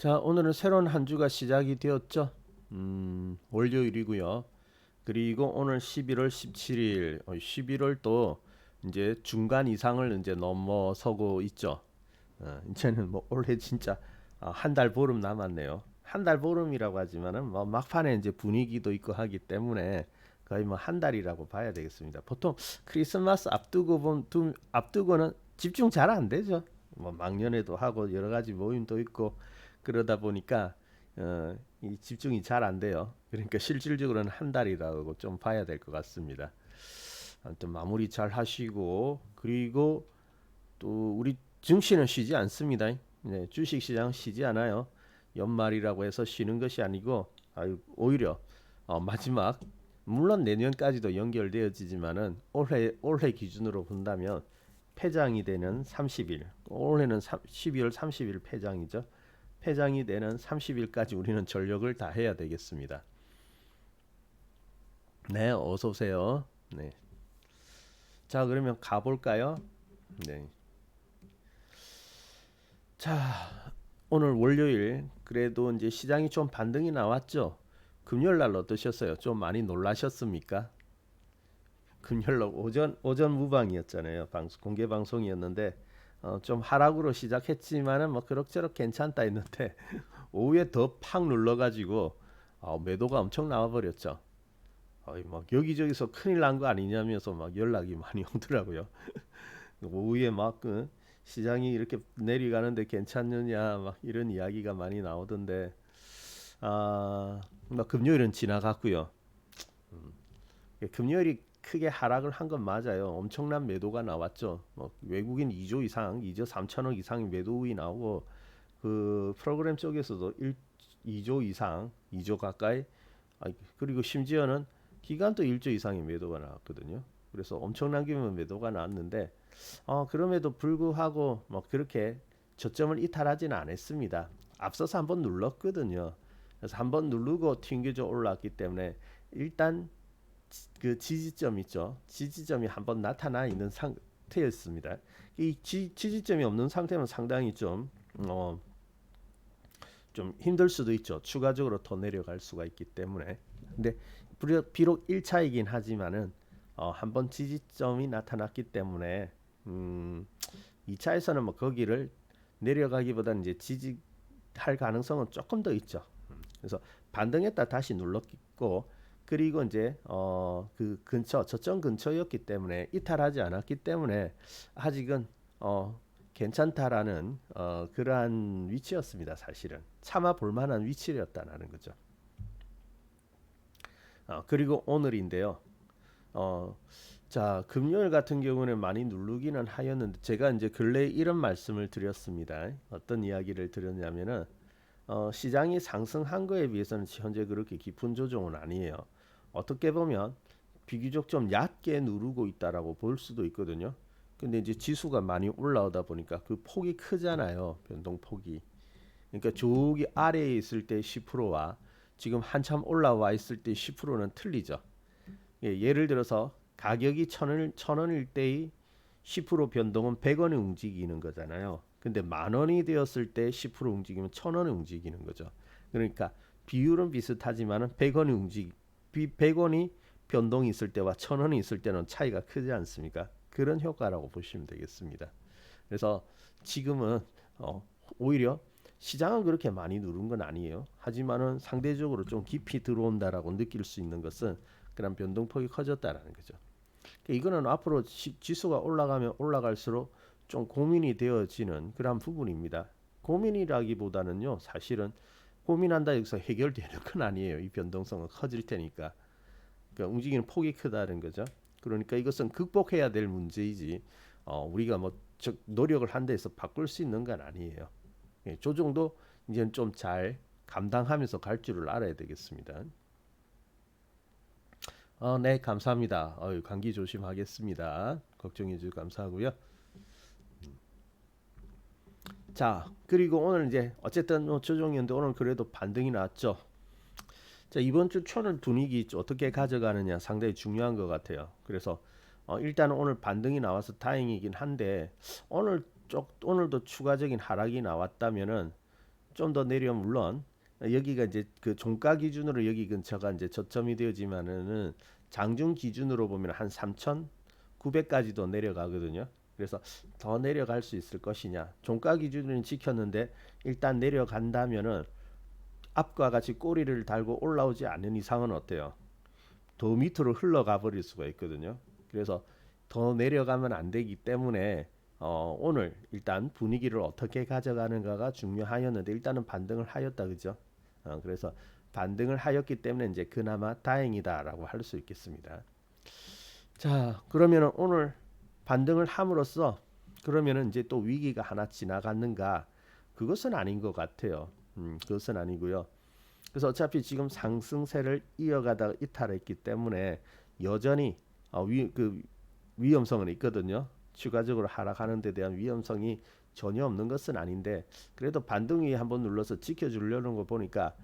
자, 오늘은 새로운 한 주가 시작이 되었죠. 월요일이고요. 그리고 오늘 11월 17일, 11월 또 이제 중간 이상을 이제 넘어서고 있죠. 이제는 뭐 올해 진짜 한 달 보름 남았네요. 한 달 보름이라고 하지만은 뭐 막판에 이제 분위기도 있고 하기 때문에 거의 뭐 한 달이라고 봐야 되겠습니다. 보통 크리스마스 앞두고는 집중 잘 안 되죠. 뭐 막년회도 하고 여러 가지 모임도 있고 그러다 보니까 이 집중이 잘 안 돼요. 그러니까 실질적으로는 한 달이라고 좀 봐야 될 것 같습니다. 아무튼 마무리 잘 하시고 그리고 또 우리 증시는 쉬지 않습니다. 네, 주식시장 쉬지 않아요. 연말이라고 해서 쉬는 것이 아니고 오히려 마지막 물론 내년까지도 연결되어지지만은 올해 기준으로 본다면 폐장이 되는 30일 올해는 12월 30일 폐장이죠. 폐장이 되는 30일까지 우리는 전력을 다해야 되겠습니다. 네, 어서 오세요. 네. 자, 그러면 가볼까요? 네. 자, 오늘 월요일 그래도 이제 시장이 좀 반등이 나왔죠. 금요일 날 어떠셨어요? 좀 많이 놀라셨습니까? 금요일 날 오전 무방이었잖아요. 공개 방송이었는데 좀 하락으로 시작했지만은 뭐 그럭저럭 괜찮다 했는데 오후에 더 팍 눌러가지고 매도가 엄청 나와버렸죠. 막 여기저기서 큰일 난 거 아니냐면서 막 연락이 많이 오더라고요. 오후에 막 시장이 이렇게 내려가는데 괜찮느냐 막 이런 이야기가 많이 나오던데 막 금요일은 지나갔고요. 금요일이 크게 하락을 한 건 맞아요. 엄청난 매도가 나왔죠. 뭐 외국인 2조 이상, 2조 3천억 이상의 매도이 나오고 그 프로그램 쪽에서도 2조 이상, 2조 가까이 그리고 심지어는 기간도 1조 이상의 매도가 나왔거든요. 그래서 엄청난 규모의 매도가 나왔는데 그럼에도 불구하고 뭐 그렇게 저점을 이탈하지는 않았습니다. 앞서서 한번 눌렀거든요. 그래서 한번 누르고 튕겨져 올라왔기 때문에 일단 그 지지점 있죠. 지지점이 한번 나타나 있는 상태였습니다. 이 지지점이 없는 상태는 상당히 좀 힘들 수도 있죠. 추가적으로 더 내려갈 수가 있기 때문에. 근데 비록 1차이긴 하지만은 한번 지지점이 나타났기 때문에 2차에서는 뭐 거기를 내려가기보다는 이제 지지할 가능성은 조금 더 있죠. 그래서 반등했다 다시 눌렀고 그리고 이제 그 근처 저점 근처였기 때문에 이탈하지 않았기 때문에 아직은 괜찮다라는 그러한 위치였습니다. 사실은 참아 볼 만한 위치였다라는 거죠. 그리고 오늘인데요. 어, 자, 금요일 같은 경우는 많이 누르기는 하였는데 제가 이제 근래 이런 말씀을 드렸습니다. 어떤 이야기를 드렸냐면은 시장이 상승한 거에 비해서는 현재 그렇게 깊은 조정은 아니에요. 어떻게 보면 비교적 좀 얕게 누르고 있다라고 볼 수도 있거든요. 근데 이제 지수가 많이 올라오다 보니까 그 폭이 크잖아요. 변동 폭이. 그러니까 저기 아래에 있을 때 10%와 지금 한참 올라와 있을 때 10%는 틀리죠. 예를 들어서 가격이 천 원일 때의 10% 변동은 100원이 움직이는 거잖아요. 근데 만 원이 되었을 때 10% 움직이면 천 원이 움직이는 거죠. 그러니까 비율은 비슷하지만은 100원이 변동이 있을 때와 천 원이 있을 때는 차이가 크지 않습니까? 그런 효과라고 보시면 되겠습니다. 그래서 지금은 오히려 시장은 그렇게 많이 누른 건 아니에요. 하지만은 상대적으로 좀 깊이 들어온다라고 느낄 수 있는 것은 그런 변동폭이 커졌다라는 거죠. 그러니까 이거는 앞으로 지수가 올라가면 올라갈수록 좀 고민이 되어지는 그런 부분입니다. 고민이라기보다는요, 사실은 고민한다 여기서 해결되는 건 아니에요. 이 변동성은 커질 테니까. 그러니까 움직이는 폭이 크다는 거죠. 그러니까 이것은 극복해야 될 문제이지 우리가 뭐 노력을 한다 해서 바꿀 수 있는 건 아니에요. 예, 조정도 이제는 좀 잘 감당하면서 갈 줄을 알아야 되겠습니다. 네, 감사합니다. 감기 조심하겠습니다. 걱정해 주셔서 감사하고요. 자, 그리고 오늘 이제 어쨌든 조정이었는데 오늘 그래도 반등이 났죠. 자, 이번 주 초는 분위기 어떻게 가져가느냐 상당히 중요한 것 같아요. 그래서 일단 오늘 반등이 나와서 다행이긴 한데 오늘도 추가적인 하락이 나왔다면은 좀 더 내려오면 물론 여기가 이제 그 종가 기준으로 여기 근처가 이제 저점이 되어지만은 장중 기준으로 보면 한 3,900까지도 내려가거든요. 그래서 더 내려갈 수 있을 것이냐. 종가 기준은 지켰는데 일단 내려간다면은 앞과 같이 꼬리를 달고 올라오지 않는 이상은 어때요? 더 밑으로 흘러가 버릴 수가 있거든요. 그래서 더 내려가면 안 되기 때문에 오늘 일단 분위기를 어떻게 가져가는가가 중요하였는데 일단은 반등을 하였다 그죠? 그래서 반등을 하였기 때문에 이제 그나마 다행이다라고 할 수 있겠습니다. 자, 그러면은 오늘 반등을 함으로써 그러면은 이제 또 위기가 하나 지나갔는가? 그것은 아닌 것 같아요. 그것은 아니고요. 그래서 어차피 지금 상승세를 이어가다가 이탈했기 때문에 여전히 그 위험성은 있거든요. 추가적으로 하락하는 데 대한 위험성이 전혀 없는 것은 아닌데 그래도 반등 위에 한번 눌러서 지켜주려는 거 보니까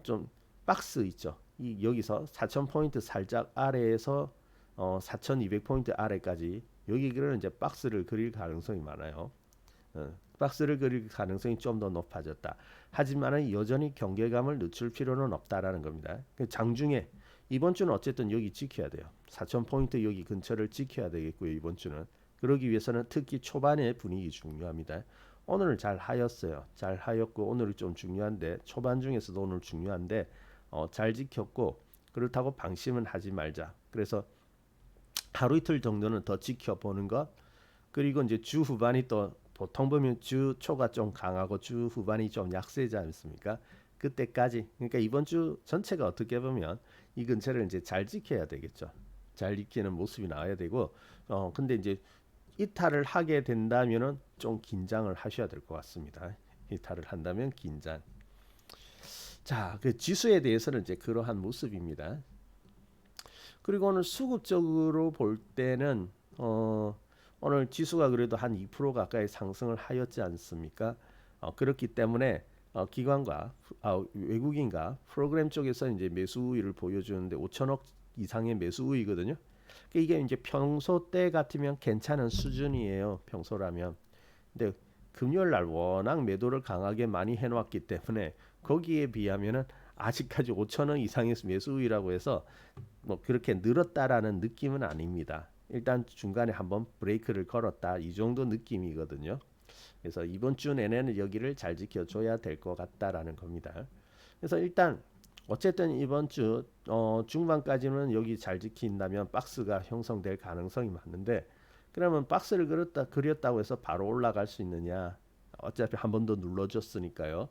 좀 박스 있죠. 이 여기서 4,000포인트 살짝 아래에서 4,200포인트 아래까지 여기는 이제 박스를 그릴 가능성이 많아요. 박스를 그릴 가능성이 좀 더 높아졌다. 하지만은 여전히 경계감을 늦출 필요는 없다라는 겁니다. 장중에 이번 주는 어쨌든 여기 지켜야 돼요. 4,000포인트 여기 근처를 지켜야 되겠고요. 이번 주는. 그러기 위해서는 특히 초반의 분위기 중요합니다. 오늘 잘 하였어요. 잘 하였고 오늘이 좀 중요한데 초반 중에서도 오늘 중요한데 잘 지켰고 그렇다고 방심은 하지 말자. 그래서 하루 이틀 정도는 더 지켜보는 것 그리고 이제 주 후반이 또 보통 보면 주 초가 좀 강하고 주 후반이 좀 약세지 않습니까? 그때까지 그러니까 이번 주 전체가 어떻게 보면 이 근처를 이제 잘 지켜야 되겠죠. 잘 지키는 모습이 나와야 되고 근데 이제 이탈을 하게 된다면은 좀 긴장을 하셔야 될 것 같습니다. 이탈을 한다면 긴장. 자, 그 지수에 대해서는 이제 그러한 모습입니다. 그리고 오늘 수급적으로 볼 때는 오늘 지수가 그래도 한 2% 가까이 상승을 하였지 않습니까? 그렇기 때문에 기관과 외국인과 프로그램 쪽에서 이제 매수 우위를 보여주는데 5천억 이상의 매수 우위거든요. 이게 이제 평소 때 같으면 괜찮은 수준이에요. 평소라면. 근데 금요일 날 워낙 매도를 강하게 많이 해놓았기 때문에 거기에 비하면은 아직까지 5천억 이상의 매수 우위라고 해서 뭐 그렇게 늘었다라는 느낌은 아닙니다. 일단 중간에 한번 브레이크를 걸었다 이 정도 느낌이거든요. 그래서 이번 주 내내는 여기를 잘 지켜줘야 될 것 같다라는 겁니다. 그래서 일단 어쨌든 이번 주 중반까지는 여기 잘 지킨다면 박스가 형성될 가능성이 많은데 그러면 박스를 그렸다고 해서 바로 올라갈 수 있느냐? 어차피 한 번 더 눌러줬으니까요.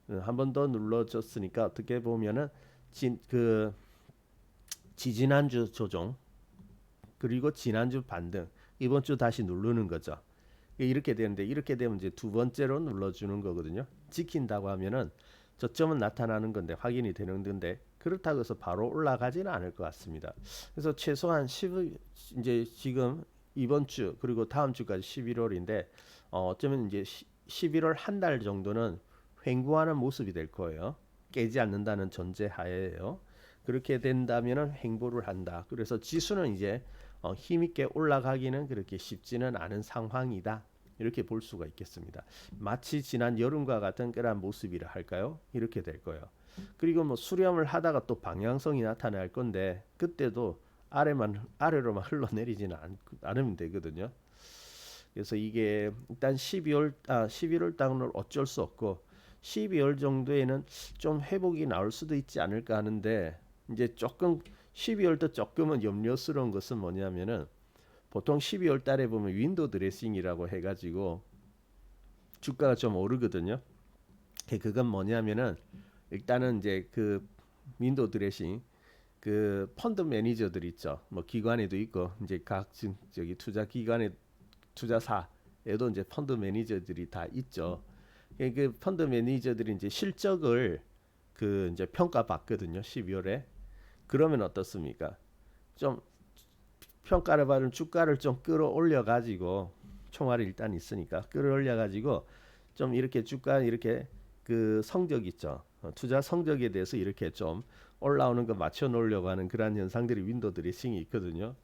한 번 더 눌러줬으니까 어떻게 보면은 그 지지난주 조정 그리고 지난주 반등 이번 주 다시 누르는 거죠. 이렇게 되는데 이렇게 되면 이제 두 번째로 눌러주는 거거든요. 지킨다고 하면은 저점은 나타나는 건데 확인이 되는 건데 그렇다고 해서 바로 올라가지는 않을 것 같습니다. 그래서 최소한 10 이제 지금 이번 주 그리고 다음 주까지 11월인데 어쩌면 이제 11월 한 달 정도는 횡보하는 모습이 될 거예요. 깨지 않는다는 전제 하에요. 그렇게 된다면은 횡보를 한다. 그래서 지수는 이제 힘있게 올라가기는 그렇게 쉽지는 않은 상황이다. 이렇게 볼 수가 있겠습니다. 마치 지난 여름과 같은 그런 모습이라 할까요? 이렇게 될 거예요. 그리고 뭐 수렴을 하다가 또 방향성이 나타날 건데 그때도 아래로만 흘러내리지는 않으면 되거든요. 그래서 이게 일단 11월 달은 어쩔 수 없고 12월 정도에는 좀 회복이 나올 수도 있지 않을까 하는데 이제 조금 12월도 조금은 염려스러운 것은 뭐냐면은 보통 12월 달에 보면 윈도우 드레싱이라고 해가지고 주가가 좀 오르거든요. 그건 뭐냐면은 일단은 이제 그 윈도우 드레싱 그 펀드 매니저들 있죠. 뭐 기관에도 있고 이제 각 저기 투자 기관에 투자사에도 이제 펀드 매니저들이 다 있죠. 그 펀드 매니저들이 이제 실적을 그 이제 평가받거든요. 12월에. 그러면 어떻습니까? 좀 평가를 받은 주가를 좀 끌어올려 가지고 총알이 일단 있으니까 끌어올려 가지고 좀 이렇게 주가 이렇게 그 성적 있죠. 투자 성적에 대해서 이렇게 좀 올라오는 거 맞춰 놓으려고 하는 그런 현상들이 윈도우 드레싱이 있거든요.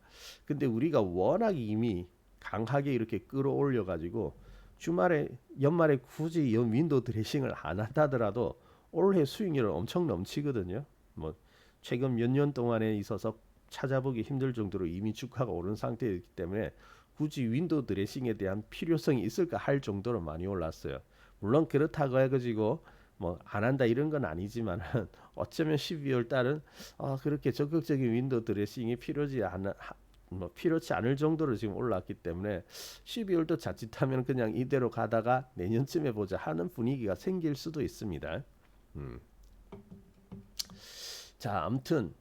근데 우리가 워낙 이미 강하게 이렇게 끌어올려 가지고 주말에 연말에 굳이 윈도우 드레싱을 안 한다더라도 올해 수익률은 엄청 넘치거든요. 뭐 최근 몇 년 동안에 있어서 찾아보기 힘들 정도로 이미 주가가 오른 상태이기 때문에 굳이 윈도우 드레싱에 대한 필요성이 있을까 할 정도로 많이 올랐어요. 물론 그렇다고 해가지고 뭐 안 한다 이런 건 아니지만 어쩌면 12월 달은 그렇게 적극적인 윈도우 드레싱이 필요치 않을 정도로 지금 올랐기 때문에 12월도 자칫하면 그냥 이대로 가다가 내년쯤에 보자 하는 분위기가 생길 수도 있습니다. 음. 자, 아무튼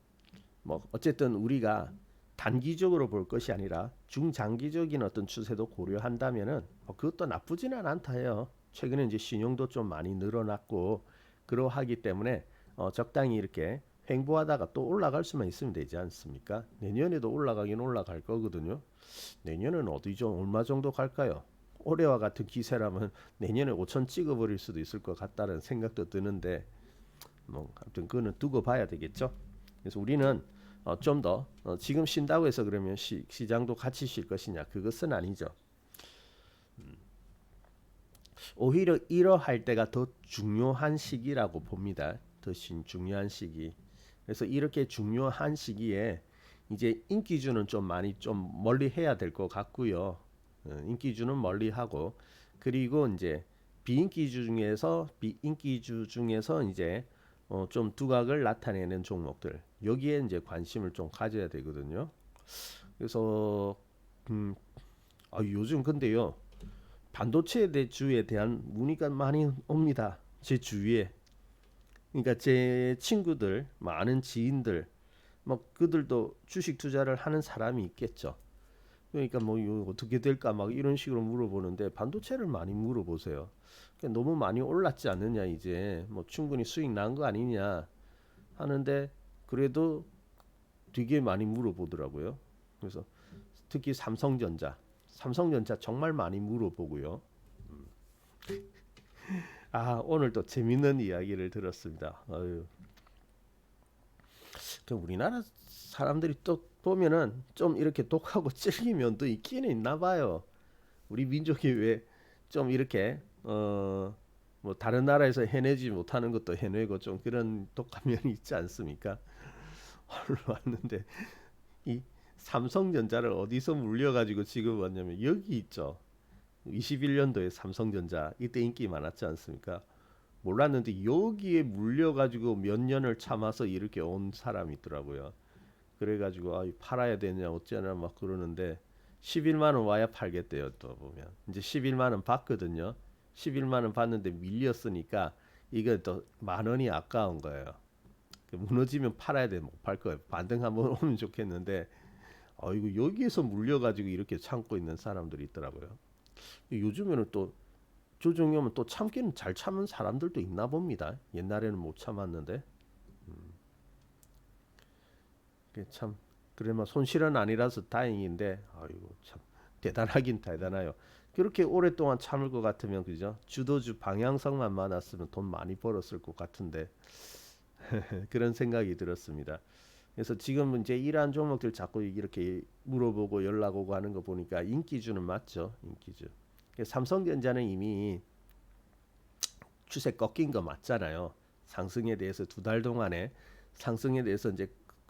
뭐 어쨌든 우리가 단기적으로 볼 것이 아니라 중장기적인 어떤 추세도 고려한다면은 그것도 나쁘지는 않다 해요. 최근에 이제 신용도 좀 많이 늘어났고 그러하기 때문에 적당히 이렇게 횡보하다가 또 올라갈 수만 있으면 되지 않습니까? 내년에도 올라가긴 올라갈 거거든요. 내년은 어디 좀 얼마 정도 갈까요? 올해와 같은 기세라면 내년에 5천 찍어버릴 수도 있을 것 같다는 생각도 드는데 뭐 아무튼 그거는 두고 봐야 되겠죠. 그래서 우리는 좀 더 지금 쉰다고 해서 그러면 시장도 같이 쉴 것이냐 그것은 아니죠. 오히려 이러할 때가 더 중요한 시기라고 봅니다. 더 중요한 시기. 그래서 이렇게 중요한 시기에 이제 인기주는 좀 많이 좀 멀리 해야 될 것 같고요. 인기주는 멀리 하고 그리고 이제 비인기주 중에서 이제 좀 두각을 나타내는 종목들 여기에 이제 관심을 좀 가져야 되거든요. 그래서 요즘 근데요 반도체 대주에 대한 문의가 많이 옵니다. 제 주위에. 그러니까 제 친구들, 많은 지인들, 뭐 그들도 주식 투자를 하는 사람이 있겠죠. 그러니까 뭐 이거 어떻게 될까 막 이런 식으로 물어보는데 반도체를 많이 물어보세요. 그러니까 너무 많이 올랐지 않느냐 이제 뭐 충분히 수익 난 거 아니냐 하는데 그래도 되게 많이 물어보더라고요. 그래서 특히 삼성전자 정말 많이 물어보고요. 오늘 또 재밌는 이야기를 들었습니다. 우리나라 사람들이 또 보면은 좀 이렇게 독하고 찔긴 면도 있기는 있나 봐요. 우리 민족이 왜 좀 이렇게 뭐 다른 나라에서 해내지 못하는 것도 해내고 좀 그런 독한 면이 있지 않습니까? 오늘 왔는데 이 삼성전자를 어디서 물려가지고 지금 왔냐면 여기 있죠. 21년도에 삼성전자 이때 인기 많았지 않습니까? 몰랐는데 여기에 물려가지고 몇 년을 참아서 이렇게 온 사람이 있더라고요. 그래가지고 팔아야 되냐 어쩌냐 막 그러는데 11만 원 와야 팔겠대요. 또 보면 이제 11만 원 받거든요. 11만 원 받는데 밀렸으니까 이거 또 만 원이 아까운 거예요. 무너지면 팔아야 돼. 못 팔 거예요. 반등 한번 오면 좋겠는데 이거 여기에서 물려가지고 이렇게 참고 있는 사람들이 있더라고요. 요즘에는 또 조정이 오면 또 참기는 잘 참은 사람들도 있나 봅니다. 옛날에는 못 참았는데 참 그래만 손실은 아니라서 다행인데 아이고 참 대단하긴 대단해요. 그렇게 오랫동안 참을 것 같으면 그죠? 주도주 방향성만 많았으면 돈 많이 벌었을 것 같은데 그런 생각이 들었습니다. 그래서 지금 이제 이러한 종목들 자꾸 이렇게 물어보고 연락 오고 하는 거 보니까 인기주는 맞죠? 인기주. 삼성전자는 이미 추세 꺾인 거 맞잖아요. 상승에 대해서 두 달 동안에 상승에 대해서 이제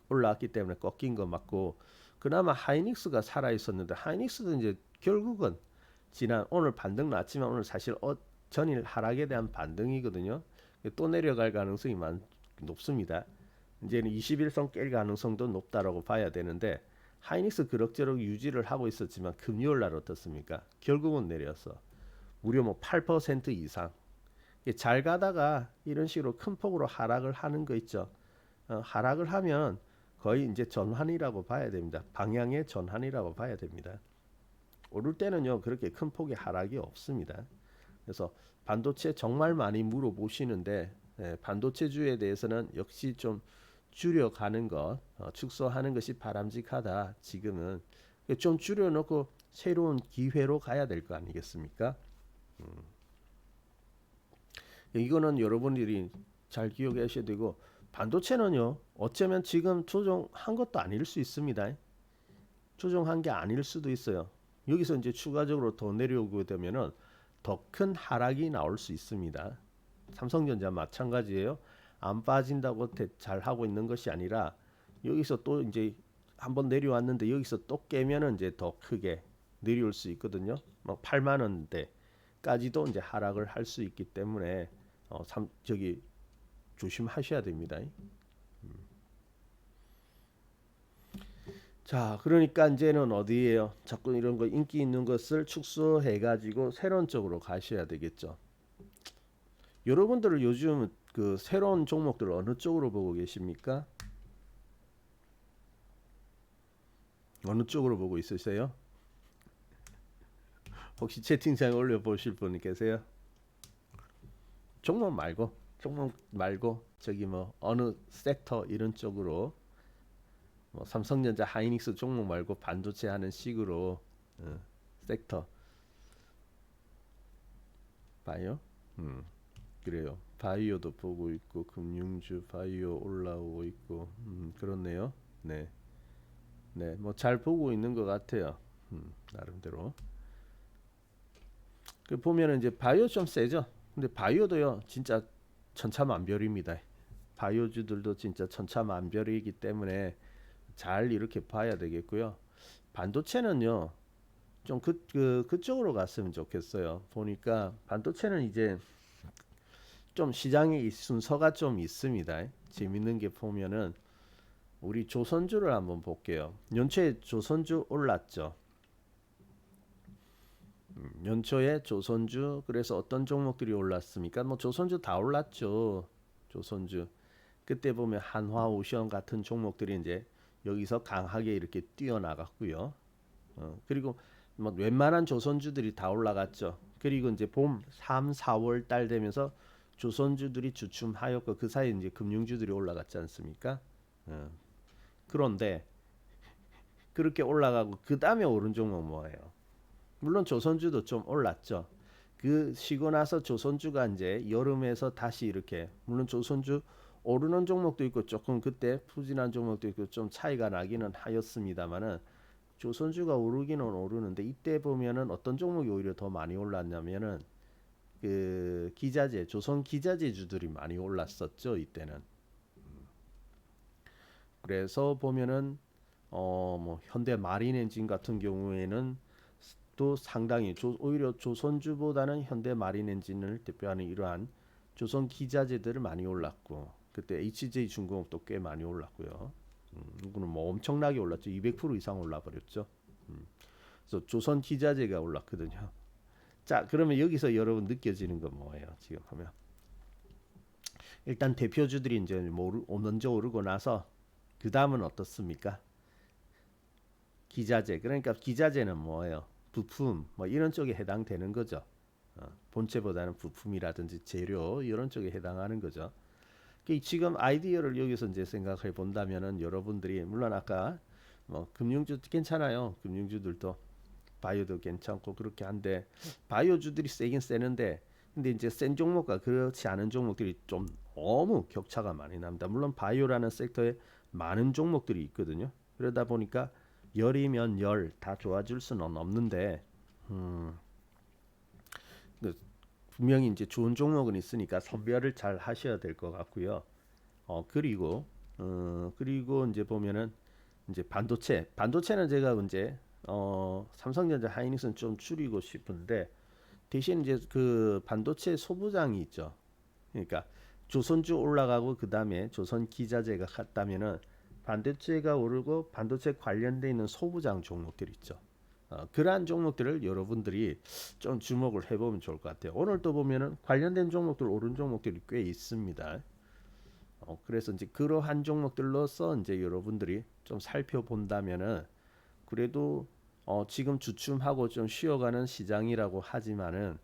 올라왔기 때문에 꺾인 거 맞고 그나마 하이닉스가 살아 있었는데 하이닉스도 이제 결국은 오늘 반등 났지만 오늘 사실 전일 하락에 대한 반등이거든요. 또 내려갈 가능성이 높습니다. 이제는 21선 깰 가능성도 높다라고 봐야 되는데 하이닉스 그럭저럭 유지를 하고 있었지만 금요일 날 어떻습니까? 결국은 내렸어. 무려 뭐 8% 이상. 잘 가다가 이런 식으로 큰 폭으로 하락을 하는 거 있죠. 하락을 하면 거의 이제 전환이라고 봐야 됩니다. 방향의 전환이라고 봐야 됩니다. 오를 때는요 그렇게 큰 폭의 하락이 없습니다. 그래서 반도체 정말 많이 물어보시는데 반도체주에 대해서는 역시 좀 줄여가는 것, 축소하는 것이 바람직하다. 지금은 좀 줄여놓고 새로운 기회로 가야 될 거 아니겠습니까? 이거는 여러분들이 잘 기억하셔야 되고 반도체는요 어쩌면 지금 조정한 것도 아닐 수 있습니다. 조정한 게 아닐 수도 있어요. 여기서 이제 추가적으로 더 내려오게 되면은 더 큰 하락이 나올 수 있습니다. 삼성전자 마찬가지예요. 안 빠진다고 잘 하고 있는 것이 아니라 여기서 또 이제 한번 내려왔는데 여기서 또 깨면은 이제 더 크게 내려올 수 있거든요. 막 8만 원대까지도 이제 하락을 할 수 있기 때문에 저기 조심하셔야 됩니다. 자, 그러니까 이제는 어디에요? 자꾸 이런 거 인기 있는 것을 축소해 가지고 새로운 쪽으로 가셔야 되겠죠. 여러분들은 요즘 그 새로운 종목들 어느 쪽으로 보고 계십니까? 어느 쪽으로 보고 있으세요? 혹시 채팅창에 올려 보실 분 계세요? 종목 말고 저기 뭐 어느 섹터 이런 쪽으로 뭐 삼성전자, 하이닉스 종목 말고 반도체 하는 식으로 섹터 바이오? 그래요. 바이오도 보고 있고 금융주 바이오 올라오고 있고 그렇네요. 네. 네. 뭐 잘 보고 있는 것 같아요. 나름대로. 그 보면은 이제 바이오 좀 세죠. 근데 바이오도요. 진짜 천차만별입니다. 바이오주들도 진짜 천차만별이기 때문에 잘 이렇게 봐야 되겠고요. 반도체는요. 좀 그쪽으로 갔으면 좋겠어요. 보니까 반도체는 이제 좀 시장의 순서가 좀 있습니다. 재밌는 게 보면은 우리 조선주를 한번 볼게요. 연초에 조선주 올랐죠. 연초에 조선주 그래서 어떤 종목들이 올랐습니까? 뭐 조선주 다 올랐죠. 조선주 그때 보면 한화오션 같은 종목들이 이제 여기서 강하게 이렇게 뛰어나갔고요. 그리고 뭐 웬만한 조선주들이 다 올라갔죠. 그리고 이제 봄 3, 4월 달 되면서 조선주들이 주춤하였고 그 사이에 이제 금융주들이 올라갔지 않습니까? 어, 그런데 그렇게 올라가고 그 다음에 오른 종목 뭐예요? 물론 조선주도 좀 올랐죠. 그 쉬고 나서 조선주가 이제 여름에서 다시 이렇게 물론 조선주 오르는 종목도 있고 조금 그때 푸진한 종목도 있고 좀 차이가 나기는 하였습니다만은 조선주가 오르기는 오르는데 이때 보면은 어떤 종목이 오히려 더 많이 올랐냐면은 그 기자재 조선 기자재주들이 많이 올랐었죠 이때는. 그래서 보면은 뭐 현대 마린엔진 같은 경우에는 또 상당히 오히려 조선주보다는 현대 마린엔진을 대표하는 이러한 조선 기자재들을 많이 올랐고 그때 HJ중공업도 꽤 많이 올랐고요. 이거는 뭐 엄청나게 올랐죠. 200% 이상 올라버렸죠. 그래서 조선 기자재가 올랐거든요. 자, 그러면 여기서 여러분 느껴지는 건 뭐예요? 지금 하면 일단 대표주들이 이제 먼저 오르고 나서 그 다음은 어떻습니까? 기자재. 그러니까 기자재는 뭐예요? 부품 뭐 이런 쪽에 해당되는 거죠. 본체보다는 부품이라든지 재료 이런 쪽에 해당하는 거죠. 지금 아이디어를 여기서 이제 생각해 본다면은 여러분들이 물론 아까 뭐 금융주 괜찮아요. 금융주들도 바이오도 괜찮고 그렇게 한데 바이오주들이 세긴 세는데 근데 이제 센 종목과 그렇지 않은 종목들이 좀 너무 격차가 많이 납니다. 물론 바이오라는 섹터에 많은 종목들이 있거든요. 그러다 보니까 열이면 열 다 좋아질 수는 없는데 그 분명히 이제 좋은 종목은 있으니까 선별을 잘 하셔야 될 것 같고요. 그리고 이제 보면은 이제 반도체는 제가 이제 삼성전자 하이닉스는 좀 줄이고 싶은데 대신 이제 그 반도체 소부장이 있죠. 그러니까 조선주 올라가고 그 다음에 조선 기자재가 갔다면은 반도체가 오르고 반도체 관련돼 있는 소부장 종목들 있죠. 그러한 종목들을 여러분들이 좀 주목을 해보면 좋을 것 같아요. 오늘 또 보면은 관련된 종목들 오른 종목들이 꽤 있습니다. 그래서 이제 그러한 종목들로서 이제 여러분들이 좀 살펴본다면은 그래도 지금 주춤하고 좀 쉬어가는 시장이라고 하지만은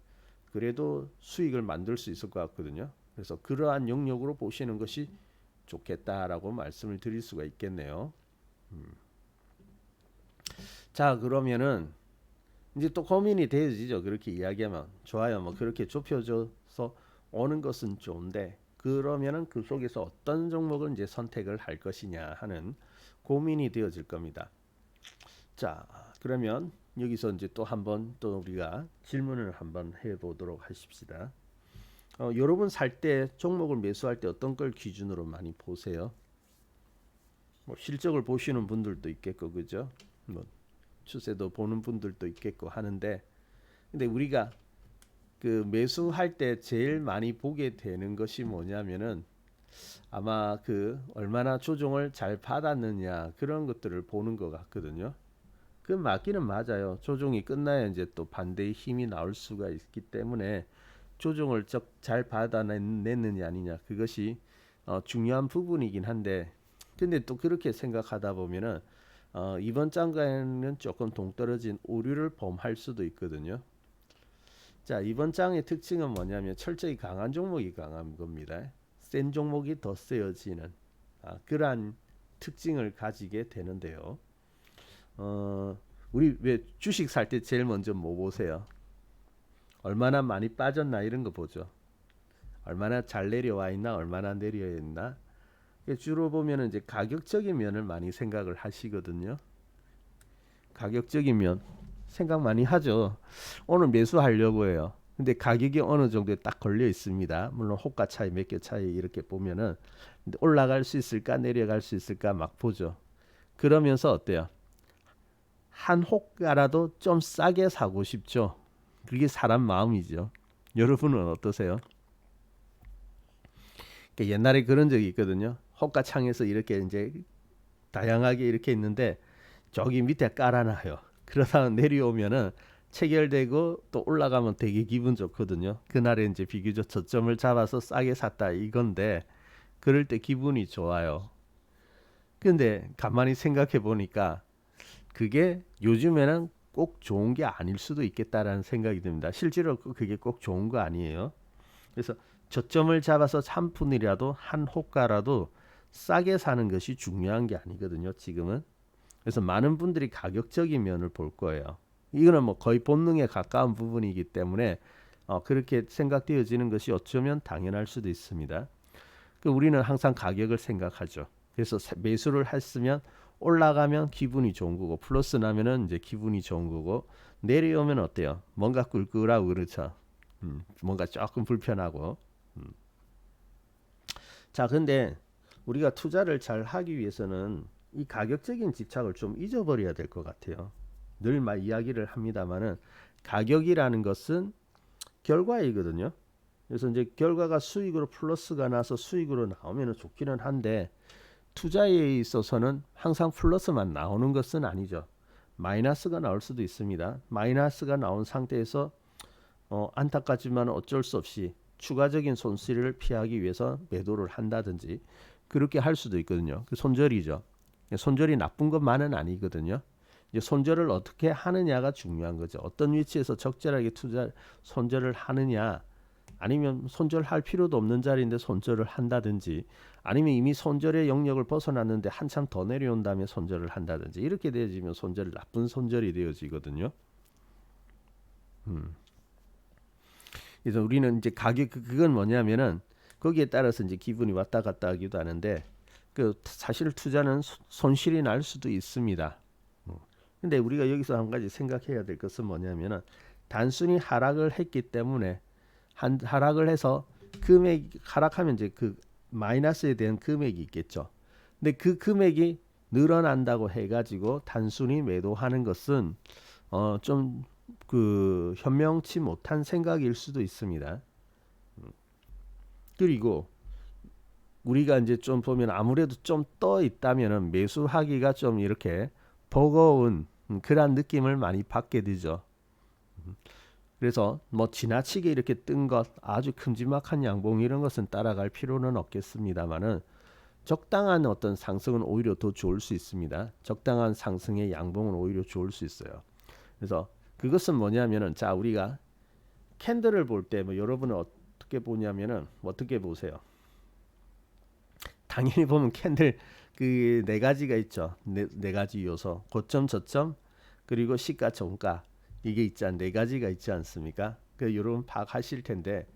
그래도 수익을 만들 수 있을 것 같거든요. 그래서 그러한 영역으로 보시는 것이 좋겠다라고 말씀을 드릴 수가 있겠네요. 자, 그러면은 이제 또 고민이 되어지죠. 그렇게 이야기하면 좋아요. 뭐 그렇게 좁혀져서 오는 것은 좋은데 그러면은 그 속에서 어떤 종목을 이제 선택을 할 것이냐 하는 고민이 되어질 겁니다. 자, 그러면 여기서 이제 또 한번 또 우리가 질문을 한번 해보도록 하십시다. 여러분 살 때 종목을 매수할 때 어떤 걸 기준으로 많이 보세요? 뭐 실적을 보시는 분들도 있겠고 그죠? 뭐 추세도 보는 분들도 있겠고 하는데 근데 우리가 그 매수할 때 제일 많이 보게 되는 것이 뭐냐면은 아마 그 얼마나 조정을 잘 받았느냐 그런 것들을 보는 것 같거든요. 그 맞기는 맞아요. 조정이 끝나야 이제 또 반대의 힘이 나올 수가 있기 때문에 조정을 잘 받아냈느냐 아니냐 그것이 중요한 부분이긴 한데 근데 또 그렇게 생각하다 보면은 이번 장에는 조금 동떨어진 오류를 범할 수도 있거든요. 자, 이번 장의 특징은 뭐냐면 철저히 강한 종목이 강한 겁니다. 센 종목이 더 세어지는 그러한 특징을 가지게 되는데요. 우리 왜 주식 살 때 제일 먼저 뭐 보세요? 얼마나 많이 빠졌나 이런 거 보죠. 얼마나 잘 내려와 있나, 얼마나 내려 있나. 주로 보면은 이제 가격적인 면을 많이 생각을 하시거든요. 가격적인 면 생각 많이 하죠. 오늘 매수하려고 해요. 근데 가격이 어느 정도에 딱 걸려 있습니다. 물론 호가 차이 몇 개 차이 이렇게 보면은 올라갈 수 있을까 내려갈 수 있을까 막 보죠. 그러면서 어때요? 한 호가라도 좀 싸게 사고 싶죠. 그게 사람 마음이죠. 여러분은 어떠세요? 옛날에 그런 적이 있거든요. 호가 창에서 이렇게 이제 다양하게 이렇게 있는데 저기 밑에 깔아놔요. 그러다가 내려오면은 체결되고 또 올라가면 되게 기분 좋거든요. 그날에 이제 비교적 저점을 잡아서 싸게 샀다 이건데 그럴 때 기분이 좋아요. 근데 가만히 생각해 보니까 그게 요즘에는 꼭 좋은 게 아닐 수도 있겠다라는 생각이 듭니다. 실제로 그게 꼭 좋은 거 아니에요. 그래서 저점을 잡아서 한 푼이라도 한 호가라도 싸게 사는 것이 중요한 게 아니거든요. 지금은. 그래서 많은 분들이 가격적인 면을 볼 거예요. 이거는 뭐 거의 본능에 가까운 부분이기 때문에 그렇게 생각되어지는 것이 어쩌면 당연할 수도 있습니다. 우리는 항상 가격을 생각하죠. 그래서 매수를 했으면 올라가면 기분이 좋은 거고 플러스 나면은 이제 기분이 좋은 거고 내려오면 어때요? 뭔가 꿀꿀하고 그렇죠. 뭔가 조금 불편하고. 자, 근데 우리가 투자를 잘 하기 위해서는 이 가격적인 집착을 좀 잊어버려야 될 것 같아요. 늘 막 이야기를 합니다만은 가격이라는 것은 결과이거든요. 그래서 이제 결과가 수익으로 플러스가 나서 수익으로 나오면 좋기는 한데 투자에 있어서는 항상 플러스만 나오는 것은 아니죠. 마이너스가 나올 수도 있습니다. 마이너스가 나온 상태에서 안타깝지만 어쩔 수 없이 추가적인 손실을 피하기 위해서 매도를 한다든지 그렇게 할 수도 있거든요. 그 손절이죠. 손절이 나쁜 것만은 아니거든요. 이제 손절을 어떻게 하느냐가 중요한 거죠. 어떤 위치에서 적절하게 손절을 하느냐, 아니면 손절할 필요도 없는 자리인데 손절을 한다든지, 아니면 이미 손절의 영역을 벗어났는데 한참 더 내려온 다음에 손절을 한다든지 이렇게 되어지면 손절이 나쁜 손절이 되어지거든요. 그래서 우리는 이제 가격 그건 뭐냐면은 거기에 따라서 이제 기분이 왔다 갔다 하기도 하는데 그 사실 투자는 손실이 날 수도 있습니다. 근데 우리가 여기서 한 가지 생각해야 될 것은 뭐냐면은 단순히 하락을 했기 때문에 하락을 해서 금액 하락하면 이제 그 마이너스에 대한 금액이 있겠죠. 근데 그 금액이 늘어난다고 해가지고 단순히 매도하는 것은 좀 그 현명치 못한 생각일 수도 있습니다. 그리고 우리가 이제 좀 보면 아무래도 좀 떠 있다면은 매수하기가 좀 이렇게 버거운 그런 느낌을 많이 받게 되죠. 그래서 뭐 지나치게 이렇게 뜬 것 아주 큼지막한 양봉 이런 것은 따라갈 필요는 없겠습니다만은 적당한 어떤 상승은 오히려 더 좋을 수 있습니다. 적당한 상승의 양봉은 오히려 좋을 수 있어요. 그래서 그것은 뭐냐면은 자 우리가 캔들을 볼 때 뭐 여러분은 어떻게 보냐면은 어떻게 보세요? 당연히 보면 캔들 그 네 가지가 있죠. 네 가지 요소. 고점, 저점, 그리고 시가, 종가. 이게 네 가지가 있지 않습니까? 그 여러분 파악하실 텐데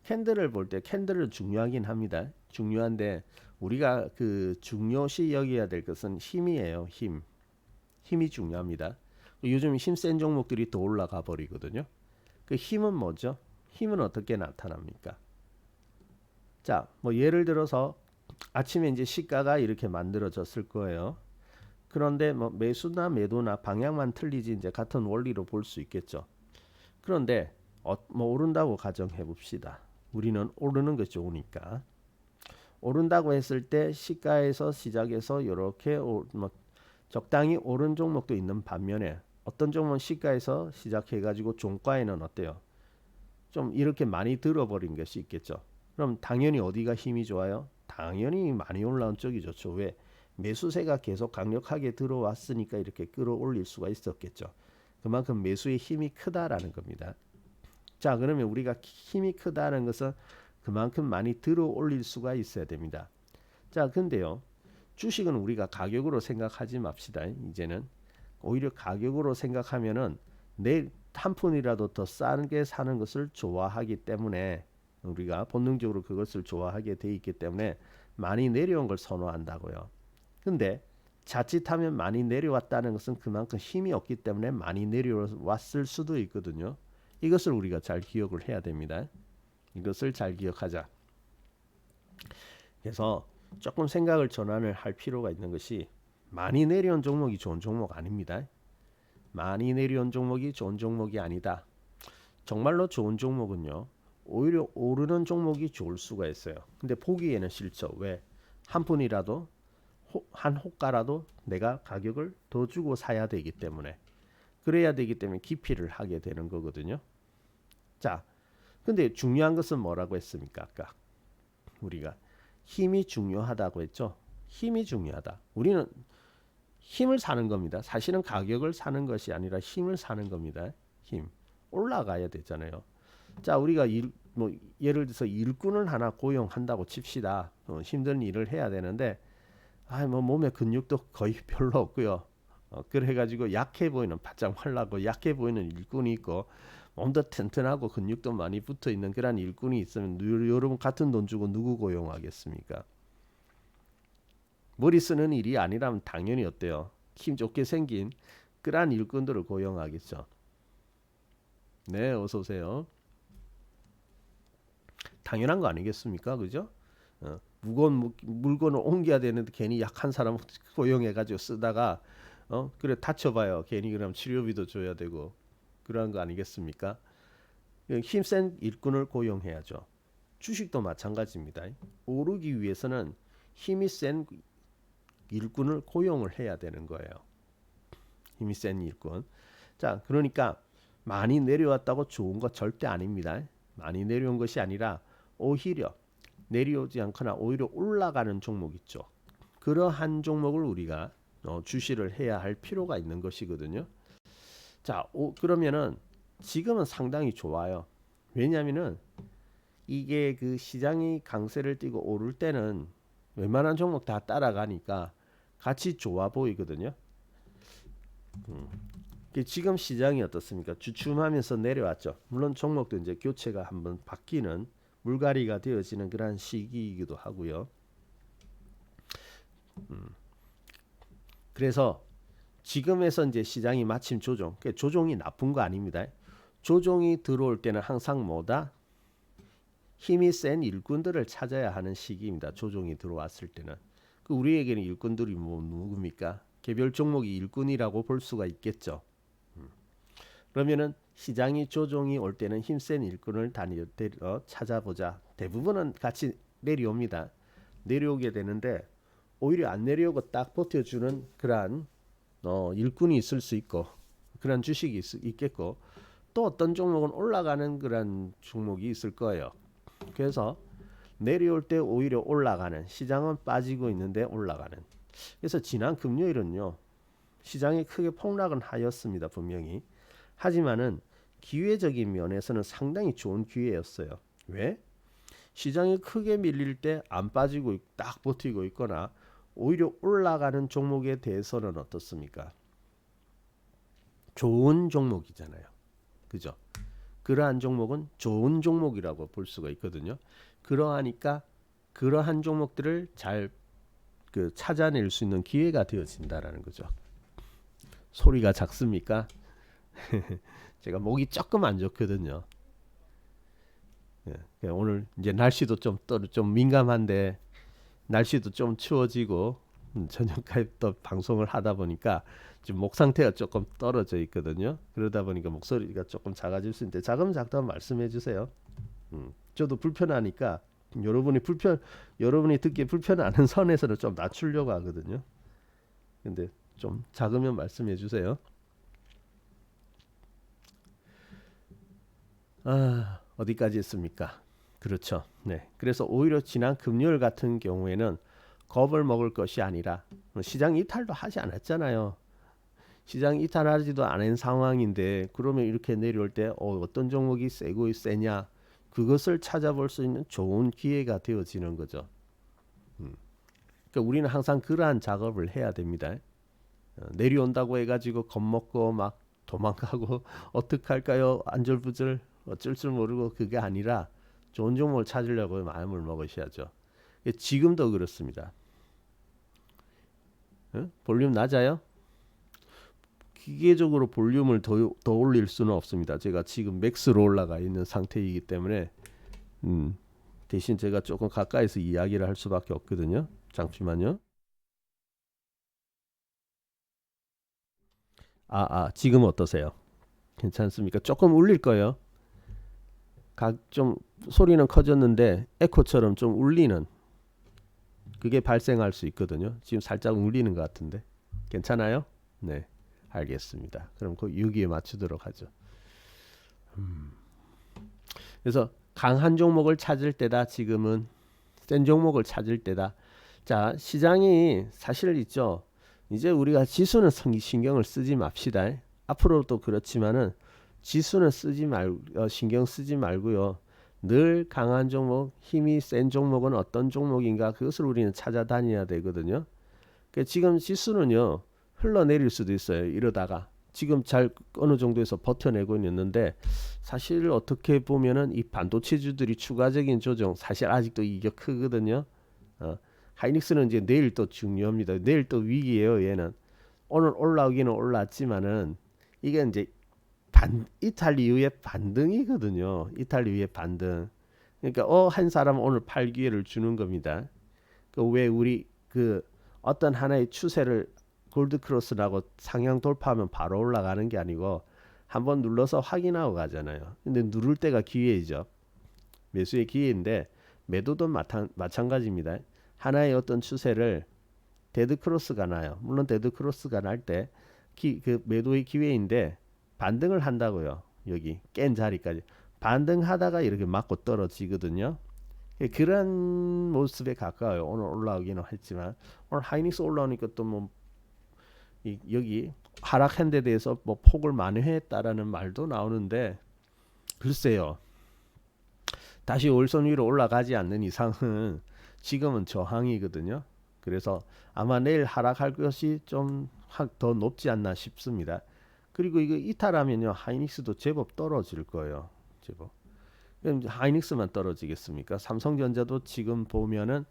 캔들을 볼 때 캔들은 중요하긴 합니다. 중요한데 우리가 그 중요시 여겨야 될 것은 힘이에요. 힘이 중요합니다. 요즘 힘 센 종목들이 더 올라가 버리거든요. 그 힘은 뭐죠? 힘은 어떻게 나타납니까? 자, 뭐 예를 들어서 아침에 이제 시가가 이렇게 만들어졌을 거예요. 그런데 뭐 매수나 매도나 방향만 틀리지 이제 같은 원리로 볼 수 있겠죠. 그런데 뭐 오른다고 가정해 봅시다. 우리는 오르는 게 좋으니까. 오른다고 했을 때 시가에서 시작해서 이렇게 뭐 적당히 오른 종목도 있는 반면에 어떤 종목은 시가에서 시작해 가지고 종가에는 어때요? 좀 이렇게 많이 들어버린 것이 있겠죠. 그럼 당연히 어디가 힘이 좋아요? 당연히 많이 올라온 쪽이 좋죠. 왜? 매수세가 계속 강력하게 들어왔으니까 이렇게 끌어올릴 수가 있었겠죠. 그만큼 매수의 힘이 크다라는 겁니다. 자, 그러면 우리가 힘이 크다는 것은 그만큼 많이 들어올릴 수가 있어야 됩니다. 자, 근데요. 주식은 우리가 가격으로 생각하지 맙시다. 이제는 오히려 가격으로 생각하면은 내 한 푼이라도 더 싸게 사는 것을 좋아하기 때문에 우리가 본능적으로 그것을 좋아하게 돼 있기 때문에 많이 내려온 걸 선호한다고요. 근데 자칫하면 많이 내려왔다는 것은 그만큼 힘이 없기 때문에 많이 내려왔을 수도 있거든요. 이것을 우리가 잘 기억을 해야 됩니다. 이것을 잘 기억하자. 그래서 조금 생각을 전환을 할 필요가 있는 것이 많이 내려온 종목이 좋은 종목 아닙니다. 많이 내려온 종목이 좋은 종목이 아니다. 정말로 좋은 종목은요. 오히려 오르는 종목이 좋을 수가 있어요. 근데 보기에는 싫죠. 왜? 한 푼이라도 한 호가라도 내가 가격을 더 주고 사야 되기 때문에 그래야 되기 때문에 기피를 하게 되는 거거든요. 자, 근데 중요한 것은 뭐라고 했습니까? 아까 우리가 힘이 중요하다고 했죠. 힘이 중요하다. 우리는 힘을 사는 겁니다. 사실은 가격을 사는 것이 아니라 힘을 사는 겁니다. 힘. 올라가야 되잖아요. 자, 우리가 뭐 예를 들어서 일꾼을 하나 고용한다고 칩시다. 힘든 일을 해야 되는데 뭐 몸에 근육도 거의 별로 없고요. 그래가지고 약해 보이는 바짝 말라고 약해 보이는 일꾼이 있고 몸도 튼튼하고 근육도 많이 붙어 있는 그런 일꾼이 있으면 여러분 같은 돈 주고 누구 고용하겠습니까? 머리 쓰는 일이 아니라면 당연히 어때요? 힘 좋게 생긴 그러한 일꾼들을 고용하겠죠. 네, 어서 오세요. 당연한 거 아니겠습니까? 그죠? 무거운 물건을 옮겨야 되는데 괜히 약한 사람 고용해가지고 쓰다가 그래 다쳐봐요. 괜히 그럼 치료비도 줘야 되고 그러한 거 아니겠습니까? 힘센 일꾼을 고용해야죠. 주식도 마찬가지입니다. 오르기 위해서는 힘이 센 일꾼을 고용을 해야 되는 거예요. 힘이 센 일꾼. 자, 그러니까 많이 내려왔다고 좋은 거 절대 아닙니다. 많이 내려온 것이 아니라 오히려 내려오지 않거나 오히려 올라가는 종목 있죠. 그러한 종목을 우리가 주시를 해야 할 필요가 있는 것이거든요. 자, 그러면은 지금은 상당히 좋아요. 왜냐하면은 이게 그 시장이 강세를 띠고 오를 때는 웬만한 종목 다 따라가니까 같이 좋아 보이거든요. 지금 시장이 어떻습니까? 주춤하면서 내려왔죠. 물론 종목도 이제 교체가 한번 바뀌는 물갈이가 되어지는 그런 시기이기도 하고요. 그래서 지금에서 이제 시장이 마침 조종이 나쁜 거 아닙니다. 조종이 들어올 때는 항상 뭐다? 힘이 센 일꾼들을 찾아야 하는 시기입니다. 조종이 들어왔을 때는. 우리에게는 일꾼들이 뭐 누굽니까? 개별 종목이 일꾼이라고 볼 수가 있겠죠. 그러면은 시장이 조종이 올 때는 힘센 일꾼을 찾아보자. 대부분은 같이 내려옵니다. 내려오게 되는데 오히려 안 내려오고 딱 버텨주는 그러한 일꾼이 있을 수 있고 그런 주식이 있겠고 또 어떤 종목은 올라가는 그런 종목이 있을 거예요. 그래서 내려올 때 오히려 올라가는 시장은 빠지고 있는데 올라가는. 그래서 지난 금요일은요 시장이 크게 폭락은 하였습니다. 분명히. 하지만은 기회적인 면에서는 상당히 좋은 기회였어요. 왜? 시장이 크게 밀릴 때 안 빠지고 딱 버티고 있거나 오히려 올라가는 종목에 대해서는 어떻습니까? 좋은 종목이잖아요. 그죠? 그러한 종목은 좋은 종목이라고 볼 수가 있거든요. 그러하니까 그러한 종목들을 잘 찾아낼 수 있는 기회가 되어진다라는 거죠. 소리가 작습니까? 제가 목이 조금 안 좋거든요. 예, 오늘 이제 날씨도 좀 민감한데 날씨도 좀 추워지고 저녁까지 또 방송을 하다 보니까 지금 목 상태가 조금 떨어져 있거든요. 그러다 보니까 목소리가 조금 작아질 수 있는데 작으면 작다고 말씀해 주세요. 저도 불편하니까 여러분이 듣기 불편하는 선에서는 좀 낮추려고 하거든요. 근데 좀 작으면 말씀해 주세요. 어디까지 했습니까? 그렇죠. 네. 그래서 오히려 지난 금요일 같은 경우에는 겁을 먹을 것이 아니라 시장 이탈도 하지 않았잖아요. 시장 이탈하지도 않은 상황인데 그러면 이렇게 내려올 때 어떤 종목이 세고 세냐 그것을 찾아볼 수 있는 좋은 기회가 되어지는 거죠. 음. 그러니까 우리는 항상 그러한 작업을 해야 됩니다. 내려온다고 해가지고 겁먹고 막 도망가고 어떡할까요? 안절부절 어쩔 줄 모르고 그게 아니라 좋은 종목을 찾으려고 마음을 먹으셔야죠. 지금도 그렇습니다. 볼륨 낮아요? 기계적으로 볼륨을 더 올릴 수는 없습니다. 제가 지금 맥스로 올라가 있는 상태이기 때문에 대신 제가 조금 가까이서 이야기를 할 수밖에 없거든요. 잠시만요. 지금 어떠세요? 괜찮습니까? 조금 울릴 거예요. 좀 소리는 커졌는데 에코처럼 좀 울리는 그게 발생할 수 있거든요. 지금 살짝 울리는 것 같은데 괜찮아요? 네, 알겠습니다. 그럼 그 여기에 맞추도록 하죠. 그래서 강한 종목을 찾을 때다. 지금은 센 종목을 찾을 때다. 자, 시장이 사실 있죠. 이제 우리가 지수는 신경을 쓰지 맙시다. 앞으로도 그렇지만은 지수는 신경 쓰지 말고요. 늘 강한 종목, 힘이 센 종목은 어떤 종목인가 그것을 우리는 찾아다녀야 되거든요. 그러니까 지금 지수는요 흘러내릴 수도 있어요. 이러다가 지금 잘 어느 정도에서 버텨내고 있는데 사실 어떻게 보면은 이 반도체주들이 추가적인 조정 사실 아직도 이게 크거든요. 하이닉스는 이제 내일 또 중요합니다. 내일 또 위기예요. 얘는 오늘 올라오기는 올랐지만은 이게 이제 이탈 이후의 반등이거든요. 이탈 이후의 반등. 그러니까 한 사람 오늘 팔 기회를 주는 겁니다. 왜 우리 어떤 하나의 추세를 골드 크로스라고 상향 돌파하면 바로 올라가는 게 아니고 한번 눌러서 확인하고 가잖아요. 근데 누를 때가 기회이죠. 매수의 기회인데 매도도 마찬가지입니다. 하나의 어떤 추세를 데드 크로스가 나요. 물론 데드 크로스가 날 때 그 매도의 기회인데 반등을 한다고요. 여기 깬 자리까지 반등하다가 이렇게 맞고 떨어지거든요. 그런 모습에 가까워요. 오늘 올라오기는 했지만 오늘 하이닉스 올라오니까 또 뭐 여기 하락한 데 대해서 뭐 폭을 만회했다라는 말도 나오는데 글쎄요. 다시 월선 위로 올라가지 않는 이상은 지금은 저항이거든요. 그래서 아마 내일 하락할 것이 좀 더 높지 않나 싶습니다. 그리고 이거 이탈하면요 하이닉스도 제법 떨어질 거예요. 제법. 그럼 하이닉스만 떨어지겠습니까? 삼성전자도 지금 보면은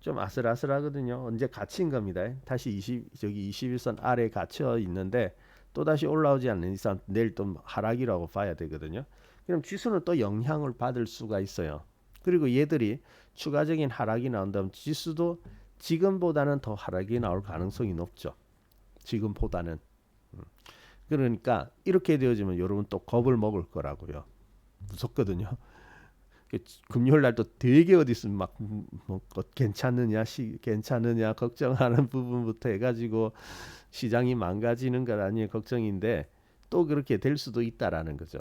좀 아슬아슬하거든요. 언제 갇힌 겁니다. 다시 21선 아래에 갇혀 있는데 또 다시 올라오지 않는 이상 내일 또 하락이라고 봐야 되거든요. 그럼 지수는 또 영향을 받을 수가 있어요. 그리고 얘들이 추가적인 하락이 나온다면 지수도 지금보다는 더 하락이 나올 가능성이 높죠. 지금보다는. 그러니까 이렇게 되어지면 여러분 또 겁을 먹을 거라고요. 무섭거든요. 금요일 날도 되게 어디 있으면 막뭐 괜찮느냐 걱정하는 부분부터 해가지고 시장이 망가지는 것 아니에요 걱정인데 또 그렇게 될 수도 있다라는 거죠.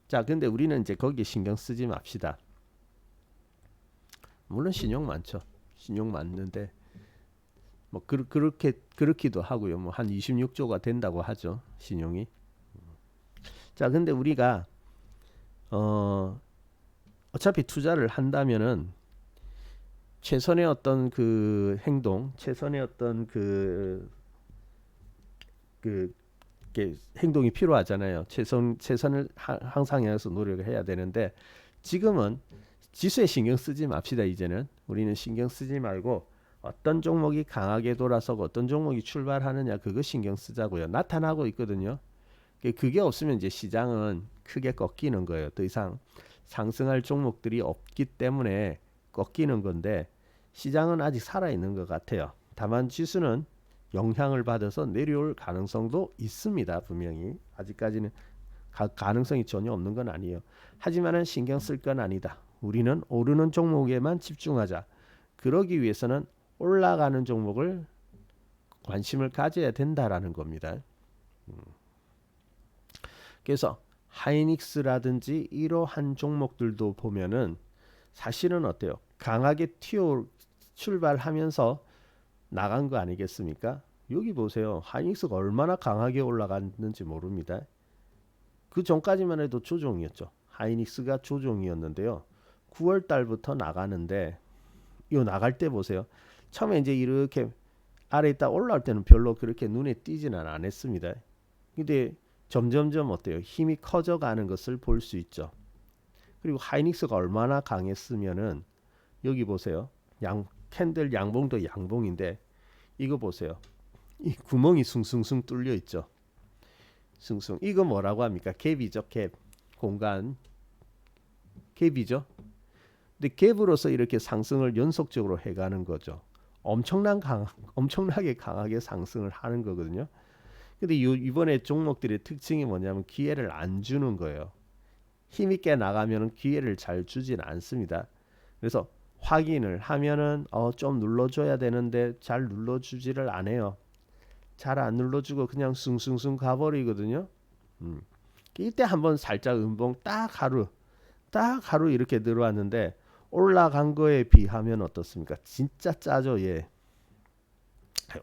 자, 근데 우리는 이제 거기에 신경 쓰지 맙시다. 물론 신용 많죠. 신용 많는데 뭐 그렇기도 하고요. 뭐 한 26조가 된다고 하죠. 신용이. 자, 근데 우리가 어차피 투자를 한다면은 최선의 어떤 그 행동, 최선의 어떤 행동이 필요하잖아요. 최선을 항상 향해서 노력을 해야 되는데 지금은 지수에 신경 쓰지 맙시다. 이제는 우리는 신경 쓰지 말고 어떤 종목이 강하게 돌아서고 어떤 종목이 출발하느냐 그거 신경 쓰자고요. 나타나고 있거든요. 그게 없으면 이제 시장은 크게 꺾이는 거예요. 더 이상 상승할 종목들이 없기 때문에 꺾이는 건데 시장은 아직 살아 있는 것 같아요. 다만 지수는 영향을 받아서 내려올 가능성도 있습니다. 분명히 아직까지는 가능성이 전혀 없는 건 아니에요. 하지만은 신경 쓸 건 아니다. 우리는 오르는 종목에만 집중하자. 그러기 위해서는 올라가는 종목을 관심을 가져야 된다라는 겁니다. 그래서 하이닉스라든지 이러한 종목들도 보면은 사실은 어때요? 강하게 튀어 출발하면서 나간 거 아니겠습니까? 여기 보세요. 하이닉스가 얼마나 강하게 올라갔는지 모릅니다. 그 전까지만 해도 조종이었죠. 하이닉스가 조종이었는데요. 9월 달부터 나가는데 이 나갈 때 보세요. 처음에 이제 이렇게 아래 있다 올라올 때는 별로 그렇게 눈에 띄지는 않았습니다. 근데 점점점 어때요? 힘이 커져가는 것을 볼 수 있죠. 그리고 하이닉스가 얼마나 강했으면은 여기 보세요. 캔들 양봉도 양봉인데 이거 보세요. 이 구멍이 숭숭숭 뚫려 있죠. 숭숭. 이거 뭐라고 합니까? 갭이죠. 갭. 공간. 갭이죠. 근데 갭으로서 이렇게 상승을 연속적으로 해가는 거죠. 엄청나게 강하게 상승을 하는 거거든요. 근데 이번에 종목들의 특징이 뭐냐면 기회를 안 주는 거예요. 힘있게 나가면 기회를 잘 주진 않습니다. 그래서 확인을 하면은 좀 눌러줘야 되는데 잘 눌러주지를 않아요. 잘 안 눌러주고 그냥 숭숭숭 가버리거든요. 이때 한번 살짝 음봉 딱 하루 이렇게 들어왔는데 올라간 거에 비하면 어떻습니까? 진짜 짜죠, 얘.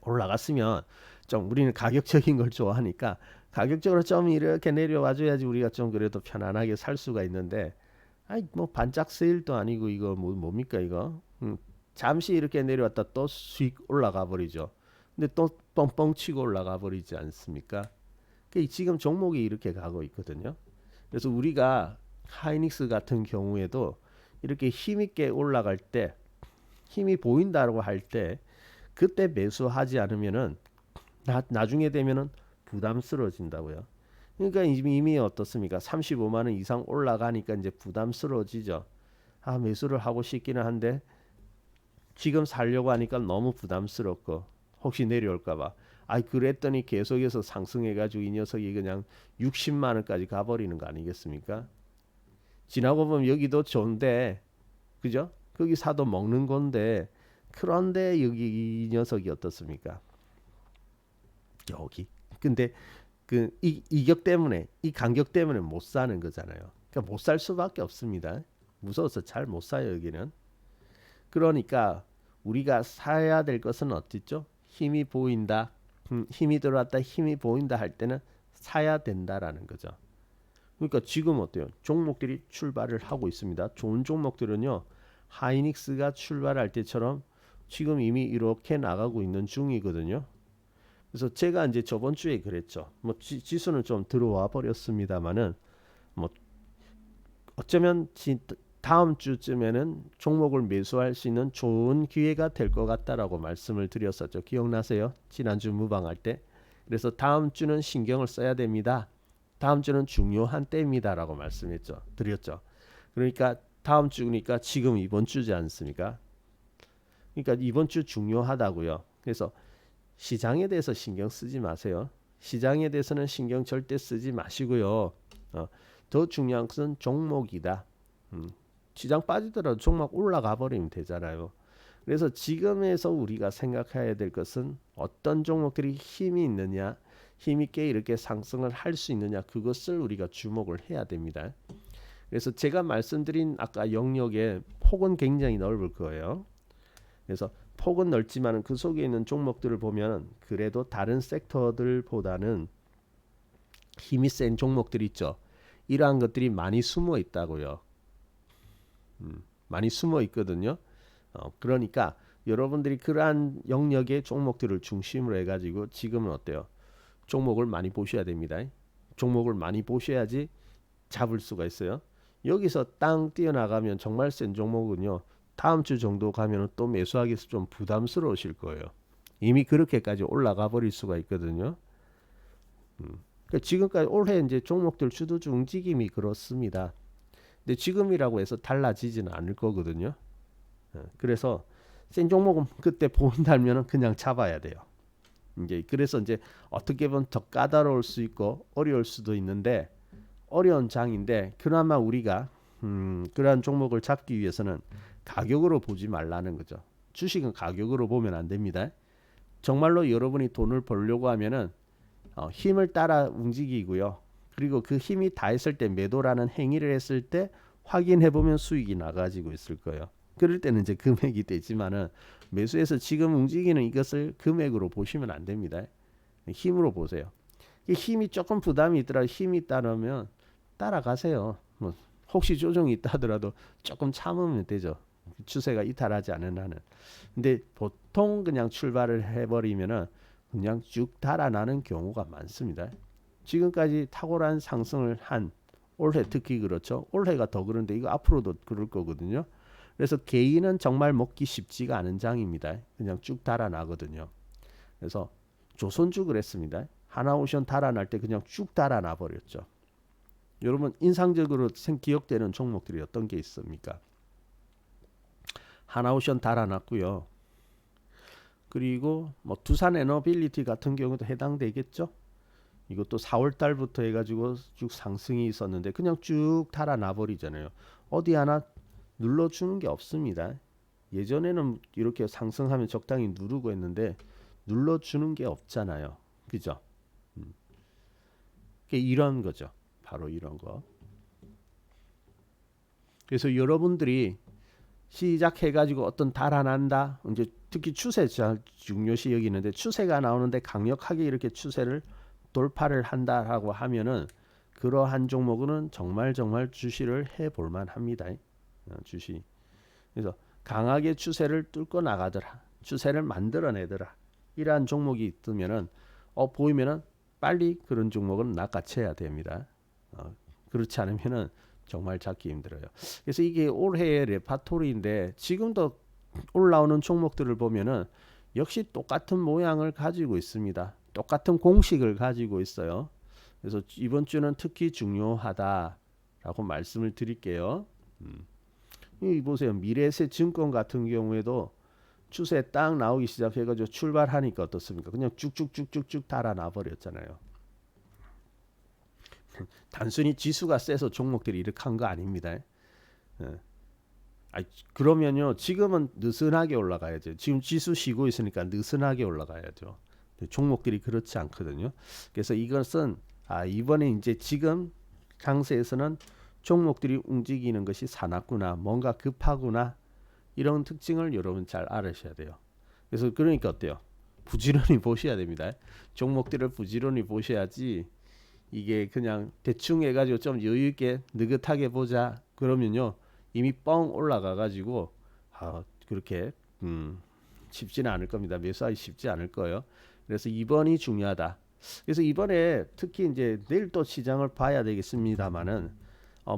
올라갔으면 좀 우리는 가격적인 걸 좋아하니까 가격적으로 좀 이렇게 내려와 줘야지 우리가 좀 그래도 편안하게 살 수가 있는데 아이 뭐 반짝 세일도 아니고 이거 뭡니까 이거 잠시 이렇게 내려왔다 또 수익 올라가 버리죠. 근데 또 뻥뻥 치고 올라가 버리지 않습니까? 지금 종목이 이렇게 가고 있거든요. 그래서 우리가 하이닉스 같은 경우에도 이렇게 힘있게 올라갈 때 힘이 보인다고 할 때 그때 매수하지 않으면은 나중에 되면은 부담스러워진다고요. 그러니까 이미 어떻습니까? 35만 원 이상 올라가니까 이제 부담스러워지죠. 아, 매수를 하고 싶기는 한데 지금 살려고 하니까 너무 부담스럽고 혹시 내려올까 봐. 아, 그랬더니 계속해서 상승해가지고 이 녀석이 그냥 60만 원까지 가버리는 거 아니겠습니까? 지나고 보면 여기도 좋은데, 그죠? 거기 사도 먹는 건데, 그런데 여기 이 녀석이 어떻습니까? 여기. 근데 그 이격 때문에 이 간격 때문에 못 사는 거잖아요. 그러니까 못 살 수밖에 없습니다. 무서워서 잘 못 사요 여기는. 그러니까 우리가 사야 될 것은 어떻죠? 힘이 보인다. 힘이 들어왔다. 힘이 보인다 할 때는 사야 된다라는 거죠. 그러니까 지금 어때요? 종목들이 출발을 하고 있습니다. 좋은 종목들은요. 하이닉스가 출발할 때처럼 지금 이미 이렇게 나가고 있는 중이거든요. 그래서 제가 이제 저번 주에 그랬죠. 뭐 지수는 좀 들어와 버렸습니다만은 뭐 어쩌면 다음 주쯤에는 종목을 매수할 수 있는 좋은 기회가 될 것 같다라고 말씀을 드렸었죠. 기억나세요? 지난주 무방할 때. 그래서 다음 주는 신경을 써야 됩니다. 다음 주는 중요한 때입니다라고 말씀했죠. 드렸죠. 그러니까 다음 주니까 지금 이번 주지 않습니까? 그러니까 이번 주 중요하다고요. 그래서 시장에 대해서 신경 쓰지 마세요. 시장에 대해서는 신경 절대 쓰지 마시고요. 더 중요한 것은 종목이다. 시장 빠지더라도 종목 올라가 버리면 되잖아요. 그래서 지금에서 우리가 생각해야 될 것은 어떤 종목들이 힘이 있느냐, 힘 있게 이렇게 상승을 할 수 있느냐, 그것을 우리가 주목을 해야 됩니다. 그래서 제가 말씀드린 아까 영역의 폭은 굉장히 넓을 거예요. 그래서 폭은 넓지만 그 속에 있는 종목들을 보면 그래도 다른 섹터들보다는 힘이 센 종목들 있죠. 이러한 것들이 많이 숨어 있다고요. 많이 숨어 있거든요. 그러니까 여러분들이 그러한 영역의 종목들을 중심으로 해가지고 지금은 어때요? 종목을 많이 보셔야 됩니다. 종목을 많이 보셔야지 잡을 수가 있어요. 여기서 땅 뛰어나가면 정말 센 종목은요. 다음 주 정도 가면은 또 매수하기 좀 부담스러우실 거예요. 이미 그렇게까지 올라가 버릴 수가 있거든요. 그러니까 지금까지 올해 이제 종목들 주도주 움직임이 그렇습니다. 근데 지금이라고 해서 달라지지는 않을 거거든요. 그래서 센 종목은 그때 보인다면은 그냥 잡아야 돼요. 이제 그래서 이제 어떻게 보면 더 까다로울 수 있고 어려울 수도 있는데 어려운 장인데 그나마 우리가 그러한 종목을 잡기 위해서는 가격으로 보지 말라는 거죠. 주식은 가격으로 보면 안 됩니다. 정말로 여러분이 돈을 벌려고 하면은 힘을 따라 움직이고요. 그리고 그 힘이 다했을 때 매도라는 행위를 했을 때 확인해 보면 수익이 나가지고 있을 거예요. 그럴 때는 이제 금액이 되지만은 매수해서 지금 움직이는 이것을 금액으로 보시면 안 됩니다. 힘으로 보세요. 힘이 조금 부담이 있더라도 힘이 따르면 따라가세요. 뭐 혹시 조정이 있다 하더라도 조금 참으면 되죠. 추세가 이탈하지 않은 한은. 근데 보통 그냥 출발을 해버리면은 그냥 쭉 달아나는 경우가 많습니다. 지금까지 탁월한 상승을 한 올해 특히 그렇죠. 올해가 더 그런데 이거 앞으로도 그럴 거거든요. 그래서 개인은 정말 먹기 쉽지가 않은 장입니다. 그냥 쭉 달아나거든요. 그래서 조선주 그랬습니다. 하나오션 달아날 때 그냥 쭉 달아나 버렸죠. 여러분 인상적으로 기억되는 종목들이 어떤 게 있습니까? 하나오션 달아났고요. 그리고 뭐 두산 에너빌리티 같은 경우도 해당되겠죠. 이것도 4월 달부터 해가지고 쭉 상승이 있었는데 그냥 쭉 달아나 버리잖아요. 어디 하나 눌러주는 게 없습니다. 예전에는 이렇게 상승하면 적당히 누르고 했는데 눌러주는 게 없잖아요. 그죠? 이런 거죠. 바로 이런 거. 그래서 여러분들이 시작해가지고 어떤 달아난다. 이제 특히 추세 잘 중요시 여기는데 추세가 나오는데 강력하게 이렇게 추세를 돌파를 한다라고 하면은 그러한 종목은 정말 주시를 해볼 만합니다. 주시. 그래서 강하게 추세를 뚫고 나가더라. 추세를 만들어내더라. 이러한 종목이 있으면은 보이면은 빨리 그런 종목은 낚아채야 됩니다. 그렇지 않으면은 정말 잡기 힘들어요. 그래서 이게 올해의 레파토리인데 지금도 올라오는 종목들을 보면은 역시 똑같은 모양을 가지고 있습니다. 똑같은 공식을 가지고 있어요. 그래서 이번 주는 특히 중요하다라고 말씀을 드릴게요. 이 보세요. 미래세 증권 같은 경우에도 추세 딱 나오기 시작해가지고 출발하니까 어떻습니까? 그냥 쭉쭉쭉쭉쭉 달아나 버렸잖아요. 단순히 지수가 세서 종목들이 이렇게 한 거 아닙니다. 예. 그러면요 지금은 느슨하게 올라가야죠. 지금 지수 쉬고 있으니까 느슨하게 올라가야죠. 종목들이 그렇지 않거든요. 그래서 이것은 이번에 이제 지금 장세에서는 종목들이 움직이는 것이 사납구나, 뭔가 급하구나 이런 특징을 여러분 잘 알으셔야 돼요. 그래서 그러니까 어때요? 부지런히 보셔야 됩니다. 종목들을 부지런히 보셔야지 이게 그냥 대충 해가지고 좀 여유 있게 느긋하게 보자 그러면요 이미 뻥 올라가 가지고 그렇게 쉽지는 않을 겁니다. 매수하기 쉽지 않을 거예요. 그래서 이번이 중요하다. 그래서 이번에 특히 이제 내일 또 시장을 봐야 되겠습니다만은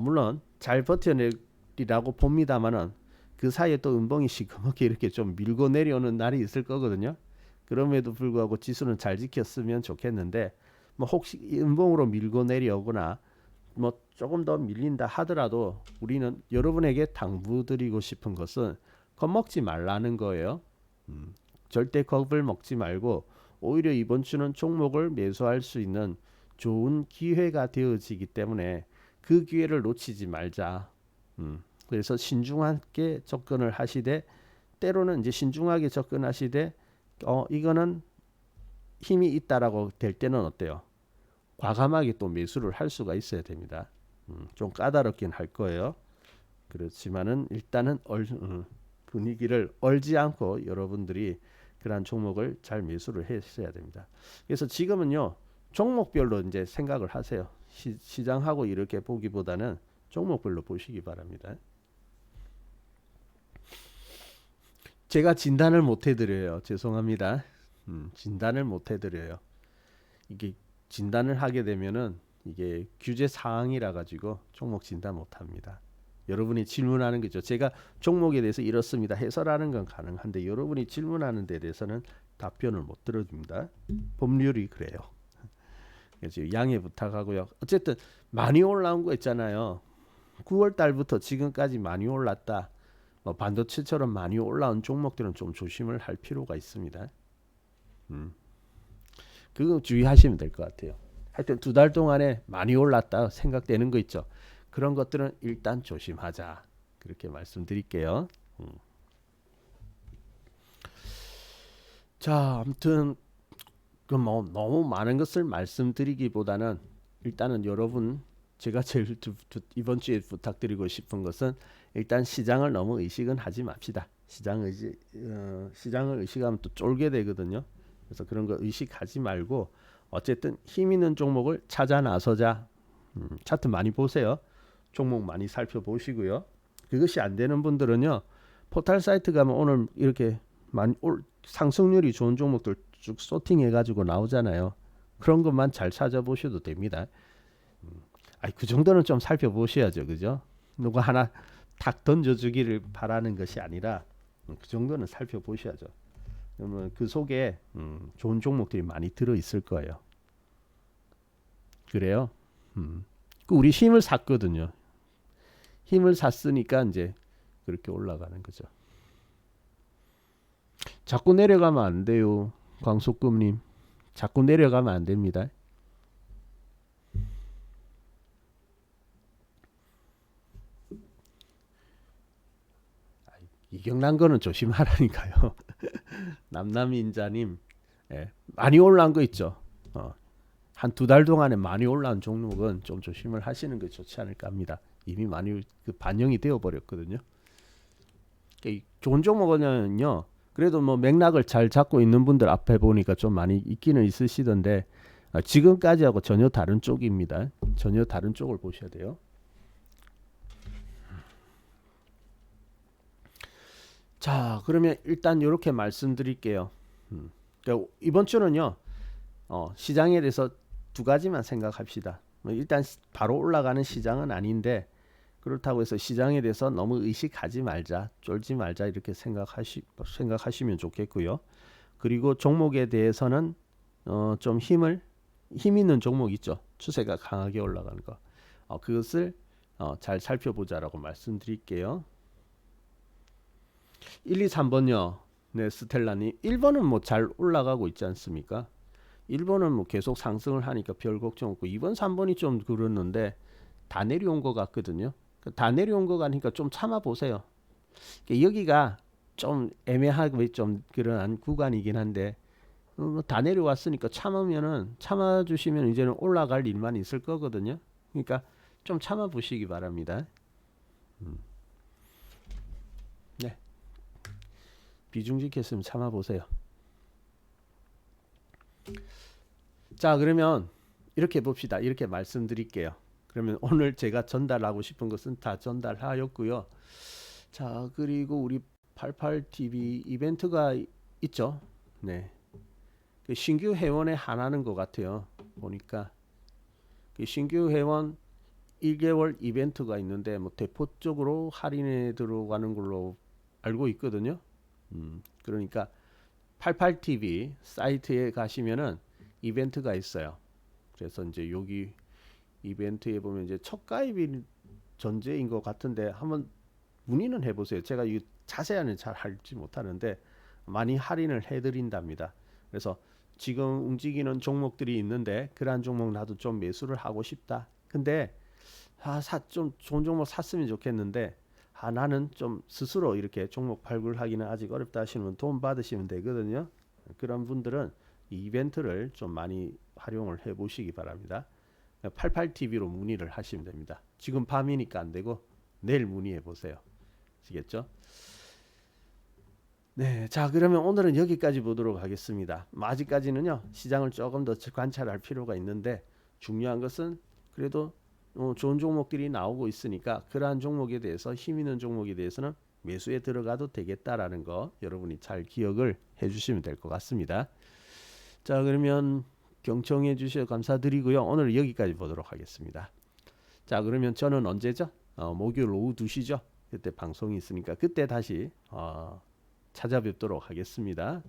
물론 잘 버텨내리라고 봅니다만은 그 사이에 또 음봉이 시커멓게 이렇게 좀 밀고 내려오는 날이 있을 거거든요. 그럼에도 불구하고 지수는 잘 지켰으면 좋겠는데 뭐 혹시 음봉으로 밀고 내려오거나 뭐 조금 더 밀린다 하더라도 우리는 여러분에게 당부드리고 싶은 것은 겁먹지 말라는 거예요. 절대 겁을 먹지 말고 오히려 이번 주는 종목을 매수할 수 있는 좋은 기회가 되어지기 때문에 그 기회를 놓치지 말자. 그래서 신중하게 접근을 하시되 때로는 이제 신중하게 접근하시되 이거는 힘이 있다라고 될 때는 어때요? 과감하게 또 매수를 할 수가 있어야 됩니다. 좀 까다롭긴 할 거예요. 그렇지만은 일단은 분위기를 얼지 않고 여러분들이 그러한 종목을 잘 매수를 했어야 됩니다. 그래서 지금은요 종목별로 이제 생각을 하세요. 시장하고 이렇게 보기보다는 종목별로 보시기 바랍니다. 제가 진단을 못 해드려요. 죄송합니다. 진단을 못 해드려요. 이게 진단을 하게 되면은 이게 규제 사항이라 가지고 종목 진단 못 합니다. 여러분이 질문하는 거죠. 제가 종목에 대해서 이렇습니다. 해설하는 건 가능한데 여러분이 질문하는 데 대해서는 답변을 못 들어줍니다. 법률이 그래요. 그래서 양해 부탁하고요. 어쨌든 많이 올라온 거 있잖아요. 9월 달부터 지금까지 많이 올랐다. 뭐 반도체처럼 많이 올라온 종목들은 좀 조심을 할 필요가 있습니다. 그거 주의하시면 될 것 같아요. 하여튼 2달 동안에 많이 올랐다 생각되는 거 있죠. 그런 것들은 일단 조심하자. 그렇게 말씀드릴게요. 자, 아무튼 뭐 너무 많은 것을 말씀드리기보다는 일단은 여러분 제가 제일 이번 주에 부탁드리고 싶은 것은 일단 시장을 너무 의식은 하지 맙시다. 시장을 의식하면 또 쫄게 되거든요. 그래서 그런 거 의식하지 말고 어쨌든 힘 있는 종목을 찾아 나서자. 차트 많이 보세요. 종목 많이 살펴보시고요. 그것이 안 되는 분들은요. 포털 사이트 가면 오늘 이렇게 상승률이 좋은 종목들 쭉 소팅해 가지고 나오잖아요. 그런 것만 잘 찾아보셔도 됩니다. 그 정도는 좀 살펴보셔야죠. 그죠? 누가 하나 탁 던져주기를 바라는 것이 아니라 그 정도는 살펴보셔야죠. 그러면 그 속에 좋은 종목들이 많이 들어있을 거예요. 그래요? 우리 힘을 샀거든요. 힘을 샀으니까 이제 그렇게 올라가는 거죠. 자꾸 내려가면 안 돼요. 광속금님. 자꾸 내려가면 안 됩니다. 이경란 거는 조심하라니까요. 남남인자님, 많이 올라온 거 있죠. 한 2달 동안에 많이 올라온 종목은 좀 조심을 하시는 게 좋지 않을까 합니다. 이미 많이 반영이 되어 버렸거든요. 좋은 종목은요. 그래도 뭐 맥락을 잘 잡고 있는 분들 앞에 보니까 좀 많이 있기는 있으시던데 지금까지하고 전혀 다른 쪽입니다. 전혀 다른 쪽을 보셔야 돼요. 자, 그러면 일단 이렇게 말씀드릴게요. 그러니까 이번 주는요. 시장에 대해서 2가지만 생각합시다. 일단 바로 올라가는 시장은 아닌데 그렇다고 해서 시장에 대해서 너무 의식하지 말자, 쫄지 말자 이렇게 생각하시면 좋겠고요. 그리고 종목에 대해서는 좀 힘 있는 종목 있죠. 추세가 강하게 올라가는 거. 그것을 잘 살펴보자라고 말씀드릴게요. 1, 2, 3번요. 네, 스텔라님. 1번은 뭐 잘 올라가고 있지 않습니까? 1번은 뭐 계속 상승을 하니까 별 걱정 없고 2번, 3번이 좀 그러는데 다 내려온 것 같거든요. 다 내려온 거 같으니까 좀 참아보세요. 여기가 좀 애매하고 좀 그런 구간이긴 한데 다 내려왔으니까 참아주시면 이제는 올라갈 일만 있을 거거든요. 그러니까 좀 참아보시기 바랍니다. 네, 비중직했으면 참아보세요. 자, 그러면 이렇게 봅시다. 이렇게 말씀드릴게요. 그러면 오늘 제가 전달하고 싶은 것은 다 전달하였고요. 자, 그리고 우리 88TV 이벤트가 있죠. 네. 신규 회원에 한하는 것 같아요. 보니까 신규 회원 1개월 이벤트가 있는데 뭐 대폭적으로 할인에 들어가는 걸로 알고 있거든요. 그러니까 88TV 사이트에 가시면은 이벤트가 있어요. 그래서 이제 여기 이벤트에 보면 이제 첫 가입이 전제인 것 같은데 한번 문의는 해보세요. 제가 이 자세히는 잘 알지 못하는데 많이 할인을 해드린답니다. 그래서 지금 움직이는 종목들이 있는데 그러한 종목 나도 좀 매수를 하고 싶다. 근데 좀 좋은 종목 샀으면 좋겠는데 나는 좀 스스로 이렇게 종목 발굴하기는 아직 어렵다 하시면 돈 받으시면 되거든요. 그런 분들은 이 이벤트를 좀 많이 활용을 해보시기 바랍니다. 88TV로 문의를 하시면 됩니다. 지금 밤이니까 안 되고 내일 문의해 보세요. 아시겠죠? 네, 자 그러면 오늘은 여기까지 보도록 하겠습니다. 아직까지는요 시장을 조금 더 관찰할 필요가 있는데 중요한 것은 그래도 좋은 종목들이 나오고 있으니까 그러한 종목에 대해서 힘 있는 종목에 대해서는 매수에 들어가도 되겠다라는 거 여러분이 잘 기억을 해주시면 될 것 같습니다. 자 그러면 경청해 주셔서 감사드리고요. 오늘 여기까지 보도록 하겠습니다. 자 그러면 저는 언제죠? 목요일 오후 2시죠. 그때 방송이 있으니까 그때 다시 찾아뵙도록 하겠습니다.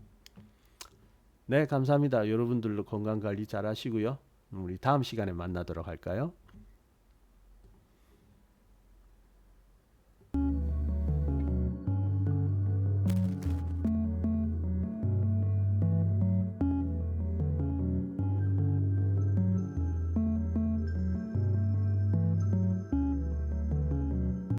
네, 감사합니다. 여러분들도 건강 관리 잘 하시고요. 우리 다음 시간에 만나도록 할까요?